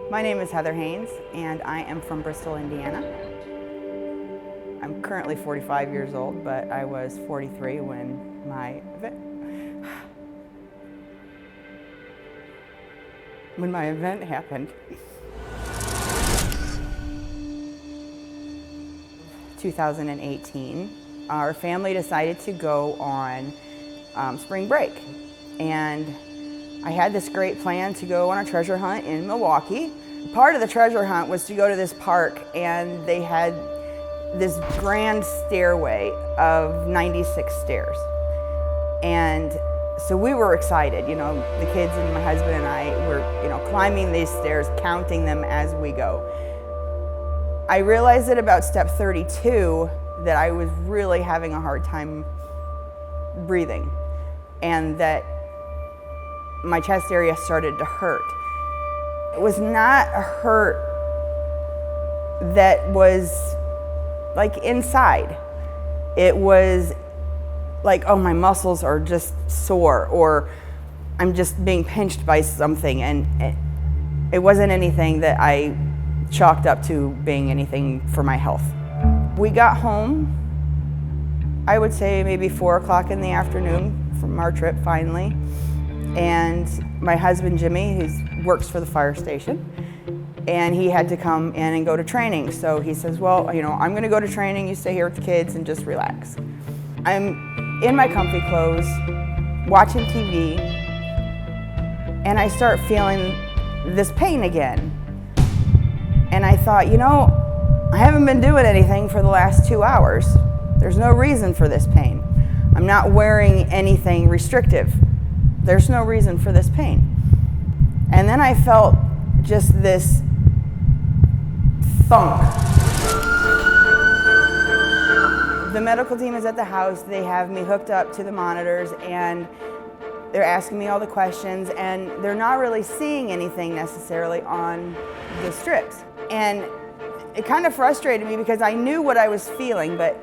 My name is Heather Haynes, and I am from Bristol, Indiana. I'm currently 45 years old, but I was 43 when my event happened. 2018, our family decided to go on spring break, and I had this great plan to go on a treasure hunt in Milwaukee. Part of the treasure hunt was to go to this park, and they had this grand stairway of 96 stairs. And so we were excited, the kids and my husband and I were, climbing these stairs, counting them as we go. I realized at about step 32 that I was really having a hard time breathing, and that my chest area started to hurt. It was not a hurt that was like inside. It was like, oh, my muscles are just sore, or I'm just being pinched by something, and it wasn't anything that I chalked up to being anything for my health. We got home, I would say maybe 4 o'clock in the afternoon from our trip finally. And my husband, Jimmy, who works for the fire station, and he had to come in and go to training. So he says, well, I'm gonna go to training, you stay here with the kids and just relax. I'm in my comfy clothes, watching TV, and I start feeling this pain again. And I thought, I haven't been doing anything for the last 2 hours. There's no reason for this pain. I'm not wearing anything restrictive. There's no reason for this pain. And then I felt just this thunk. The medical team is at the house. They have me hooked up to the monitors, and they're asking me all the questions, and they're not really seeing anything necessarily on the strips. And it kind of frustrated me because I knew what I was feeling, but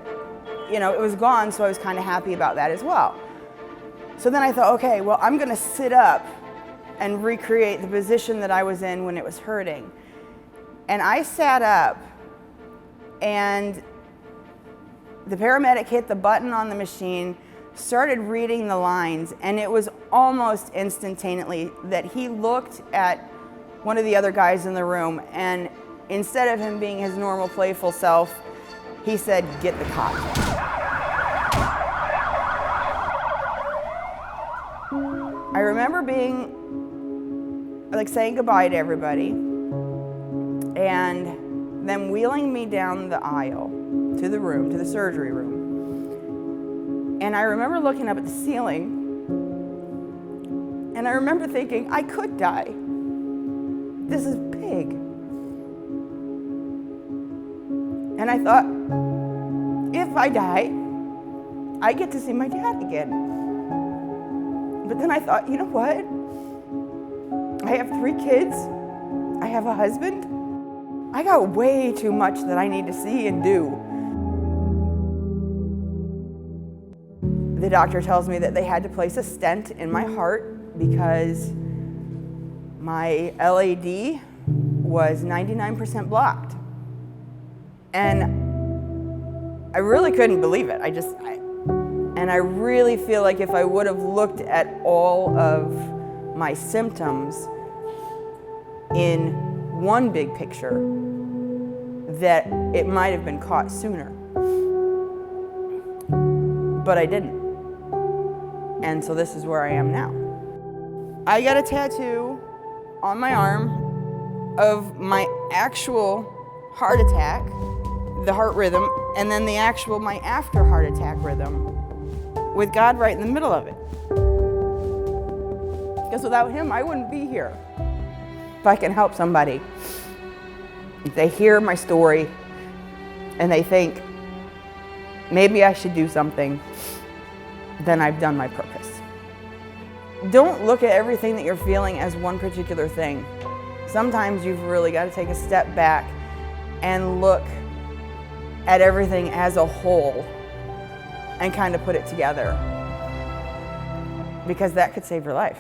it was gone, so I was kind of happy about that as well. So then I thought, okay, well, I'm gonna sit up and recreate the position that I was in when it was hurting. And I sat up, and the paramedic hit the button on the machine, started reading the lines, and it was almost instantaneously that he looked at one of the other guys in the room, and instead of him being his normal playful self, he said, "Get the cot." I remember saying goodbye to everybody, and them wheeling me down the aisle to the room, to the surgery room. And I remember looking up at the ceiling, and I remember thinking, I could die. This is big. And I thought, if I die, I get to see my dad again. But then I thought, you know what? I have 3 kids. I have a husband. I got way too much that I need to see and do. The doctor tells me that they had to place a stent in my heart because my LAD was 99% blocked. And I really couldn't believe it. And I really feel like if I would have looked at all of my symptoms in one big picture, that it might have been caught sooner. But I didn't. And so this is where I am now. I got a tattoo on my arm of my actual heart attack, the heart rhythm, and then my after heart attack rhythm, with God right in the middle of it. Because without him, I wouldn't be here. If I can help somebody, if they hear my story and they think, maybe I should do something, then I've done my purpose. Don't look at everything that you're feeling as one particular thing. Sometimes you've really got to take a step back and look at everything as a whole and kind of put it together, because that could save your life.